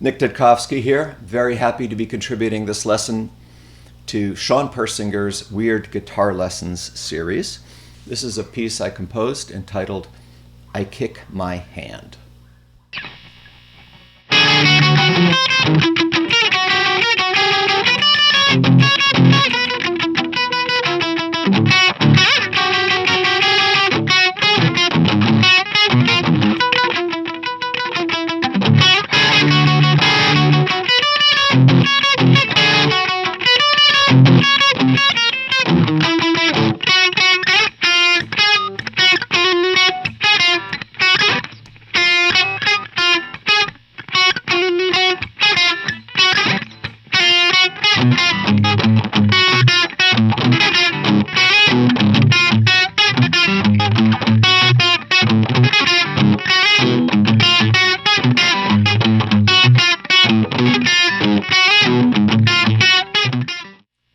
Nick Didkovsky here. Very happy to be contributing this lesson to Sean Persinger's Weird Guitar Lessons series. This is a piece I composed entitled I Kick My Hand.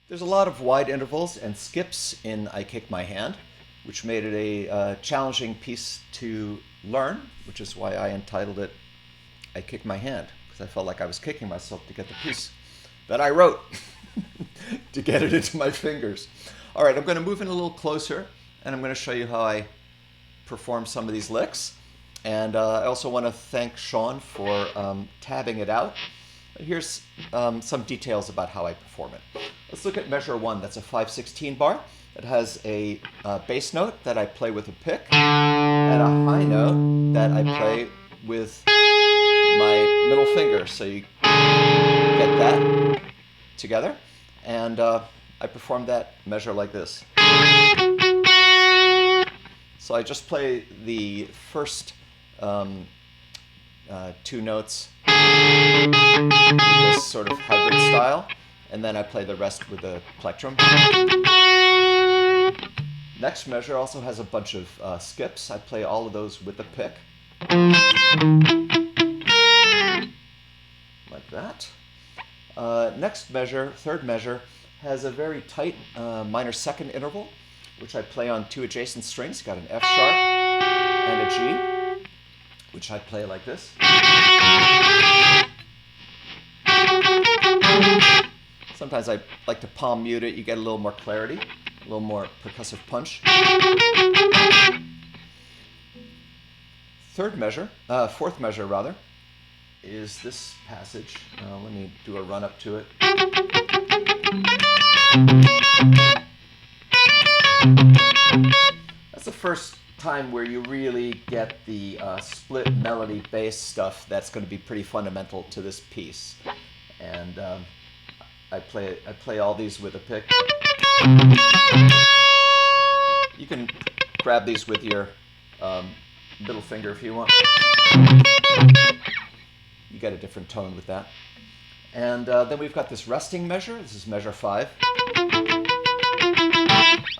There's a lot of wide intervals and skips in I Kick My Hand, which made it a challenging piece to learn, which is why I entitled it I Kick My Hand, because I felt like I was kicking myself to get the piece that I wrote, to get it into my fingers. All right, I'm going to move in a little closer, and I'm going to show you how I perform some of these licks. And I also want to thank Sean for tabbing it out. Here's some details about how I perform it. Let's look at measure 1. That's a 5/16 bar. It has a bass note that I play with a pick and a high note that I play with my middle finger. So you get that together. And I perform that measure like this. So I just play the first two notes this sort of hybrid style, and then I play the rest with the plectrum. Next measure also has a bunch of skips. I play all of those with the pick. Like that. Next measure, third measure, has a very tight minor second interval, which I play on two adjacent strings. Got an F sharp and a G, which I play like this. Sometimes I like to palm mute it. You get a little more clarity, a little more percussive punch. Fourth measure rather, is this passage. Let me do a run up to it. That's the first time where you really get the split melody bass stuff that's going to be pretty fundamental to this piece. And I play all these with a pick. You can grab these with your middle finger if you want. You get a different tone with that. And then we've got this resting measure. This is measure 5.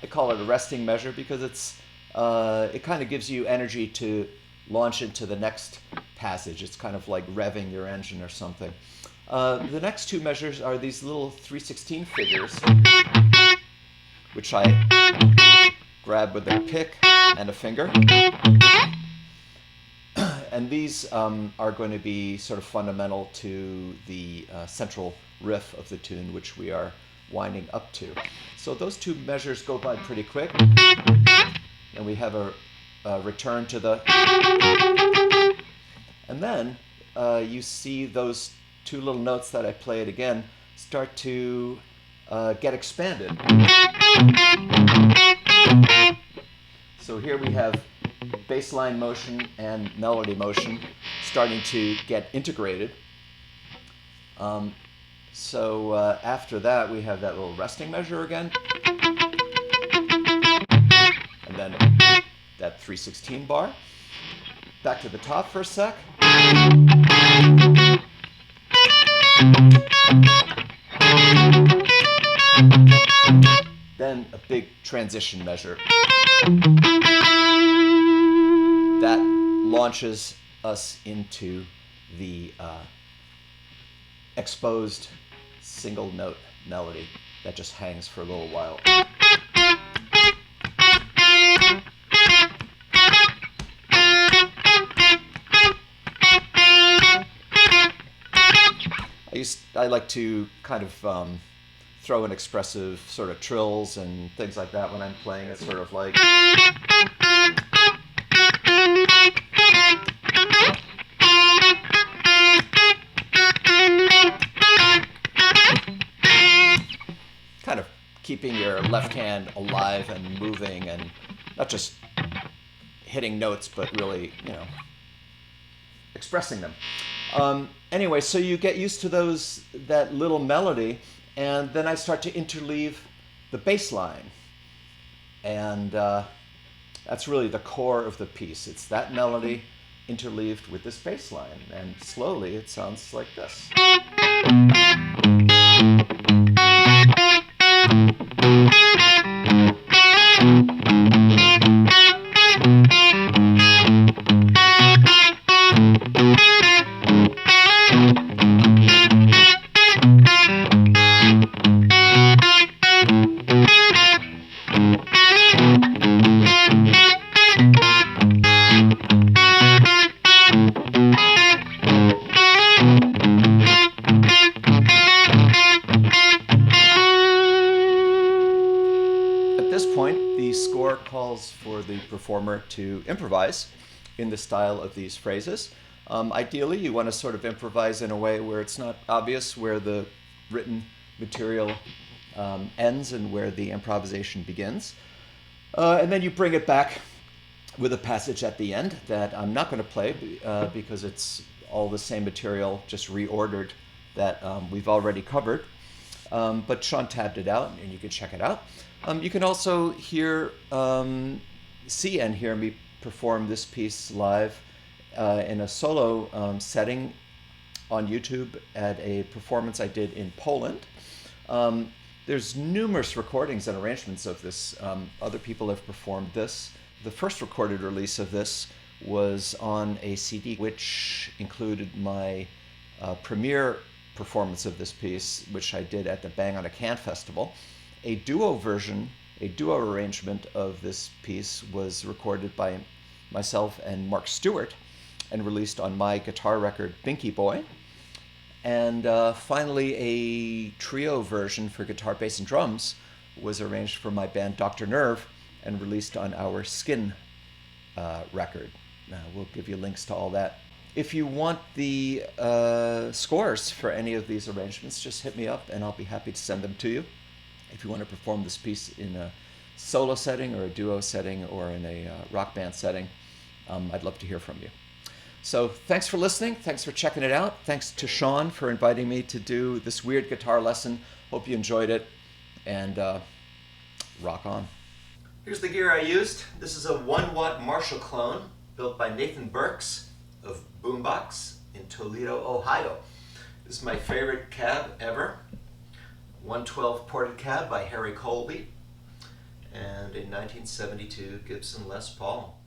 I call it a resting measure because it kind of gives you energy to launch into the next passage. It's kind of like revving your engine or something. The next two measures are these little 3/16 figures, which I grab with a pick and a finger. And these are going to be sort of fundamental to the central riff of the tune, which we are winding up to. So those two measures go by pretty quick. And we have a return to the... And then you see those two little notes that I played again start to get expanded. So here we have bass line motion and melody motion starting to get integrated. So after that we have that little resting measure again. And then that 3/16 bar. Back to the top for a sec. Then a big transition measure. That launches us into the exposed single note melody that just hangs for a little while. I like to kind of throw in expressive sort of trills and things like that when I'm playing. It's sort of like... kind of keeping your left hand alive and moving and not just hitting notes, but really, you know, expressing them. Anyway, so you get used to that little melody, and then I start to interleave the bass line. And that's really the core of the piece. It's that melody interleaved with this bass line. And slowly it sounds like this. Calls for the performer to improvise in the style of these phrases. Ideally, you want to sort of improvise in a way where it's not obvious where the written material ends and where the improvisation begins. And then you bring it back with a passage at the end that I'm not going to play because it's all the same material, just reordered, that we've already covered. But Sean tabbed it out, and you can check it out. You can also see and hear me perform this piece live in a solo setting on YouTube at a performance I did in Poland. There's numerous recordings and arrangements of this. Other people have performed this. The first recorded release of this was on a CD, which included my premiere performance of this piece, which I did at the Bang on a Can Festival. A duo version, a duo arrangement of this piece was recorded by myself and Mark Stewart and released on my guitar record, Binky Boy. And finally, a trio version for guitar, bass, and drums was arranged for my band Dr. Nerve and released on our Skin record. We'll give you links to all that. If you want the scores for any of these arrangements, just hit me up and I'll be happy to send them to you. If you want to perform this piece in a solo setting or a duo setting or in a rock band setting, I'd love to hear from you. So thanks for listening. Thanks for checking it out. Thanks to Sean for inviting me to do this weird guitar lesson. Hope you enjoyed it, and rock on. Here's the gear I used. This is a 1-watt Marshall clone built by Nathan Burks of Boombox in Toledo, Ohio. This is my favorite cab ever. 112 ported cab by Harry Colby, and a 1972 Gibson Les Paul.